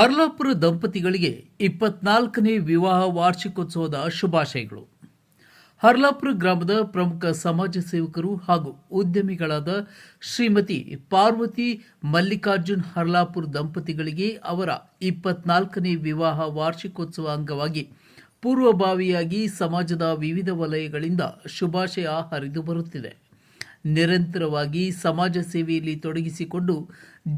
ಹರ್ಲಾಪುರ ದಂಪತಿಗಳಿಗೆ 24ನೇ ವಿವಾಹ ವಾರ್ಷಿಕೋತ್ಸವದ ಶುಭಾಶಯಗಳು. ಹರ್ಲಾಪುರ ಗ್ರಾಮದ ಪ್ರಮುಖ ಸಮಾಜ ಸೇವಕರು ಹಾಗೂ ಉದ್ಯಮಿಗಳಾದ ಶ್ರೀಮತಿ ಪಾರ್ವತಿ ಮಲ್ಲಿಕಾರ್ಜುನ್ ಹರ್ಲಾಪುರ ದಂಪತಿಗಳಿಗೆ ಅವರ 24ನೇ ವಿವಾಹ ವಾರ್ಷಿಕೋತ್ಸವ ಅಂಗವಾಗಿ ಪೂರ್ವಭಾವಿಯಾಗಿ ಸಮಾಜದ ವಿವಿಧ ವಲಯಗಳಿಂದ ಶುಭಾಶಯ ಹರಿದು ಬರುತ್ತಿದೆ. ನಿರಂತರವಾಗಿ ಸಮಾಜ ಸೇವೆಯಲ್ಲಿ ತೊಡಗಿಸಿಕೊಂಡು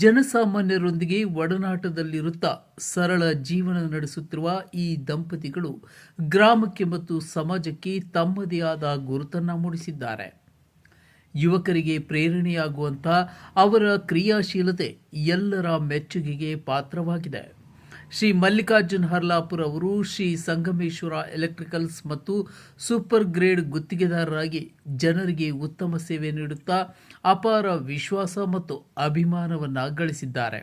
ಜನಸಾಮಾನ್ಯರೊಂದಿಗೆ ಒಡನಾಟದಲ್ಲಿರುತ್ತಾ ಸರಳ ಜೀವನ ನಡೆಸುತ್ತಿರುವ ಈ ದಂಪತಿಗಳು ಗ್ರಾಮಕ್ಕೆ ಮತ್ತು ಸಮಾಜಕ್ಕೆ ತಮ್ಮದೇ ಆದ ಗುರುತನ್ನು ಮೂಡಿಸಿದ್ದಾರೆ. ಯುವಕರಿಗೆ ಪ್ರೇರಣೆಯಾಗುವಂತಹ ಅವರ ಕ್ರಿಯಾಶೀಲತೆ ಎಲ್ಲರ ಮೆಚ್ಚುಗೆಗೆ ಪಾತ್ರವಾಗಿದೆ. ಶ್ರೀ ಮಲ್ಲಿಕಾರ್ಜುನ್ ಹರ್ಲಾಪುರ್ ಅವರು ಶ್ರೀ ಸಂಗಮೇಶ್ವರ ಎಲೆಕ್ಟ್ರಿಕಲ್ಸ್ ಮತ್ತು ಸೂಪರ್ ಗ್ರೇಡ್ ಗುತ್ತಿಗೆದಾರರಾಗಿ ಜನರಿಗೆ ಉತ್ತಮ ಸೇವೆ ನೀಡುತ್ತಾ ಅಪಾರ ವಿಶ್ವಾಸ ಮತ್ತು ಅಭಿಮಾನವನ್ನು ಗಳಿಸಿದ್ದಾರೆ.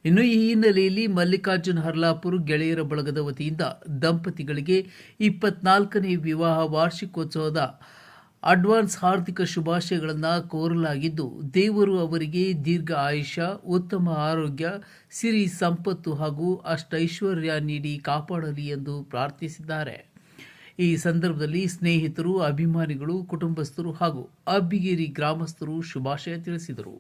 ಇನ್ನು ಈ ಹಿನ್ನೆಲೆಯಲ್ಲಿ ಮಲ್ಲಿಕಾರ್ಜುನ್ ಹರ್ಲಾಪುರ್ ಗೆಳೆಯರ ಬಳಗದ ವತಿಯಿಂದ ದಂಪತಿಗಳಿಗೆ 24ನೇ ವಿವಾಹ ವಾರ್ಷಿಕೋತ್ಸವದ ಅಡ್ವಾನ್ಸ್ ಹಾರ್ದಿಕ ಶುಭಾಶಯಗಳನ್ನು ಕೋರಲಾಗಿದ್ದು, ದೇವರು ಅವರಿಗೆ ದೀರ್ಘ ಆಯುಷ್ಯ, ಉತ್ತಮ ಆರೋಗ್ಯ, ಸಿರಿ ಸಂಪತ್ತು ಹಾಗೂ ಅಷ್ಟೈಶ್ವರ್ಯ ನೀಡಿ ಕಾಪಾಡಲಿ ಎಂದು ಪ್ರಾರ್ಥಿಸಿದ್ದಾರೆ. ಈ ಸಂದರ್ಭದಲ್ಲಿ ಸ್ನೇಹಿತರು, ಅಭಿಮಾನಿಗಳು, ಕುಟುಂಬಸ್ಥರು ಹಾಗೂ ಅಬ್ಬಿಗೇರಿ ಗ್ರಾಮಸ್ಥರು ಶುಭಾಶಯ ತಿಳಿಸಿದರು.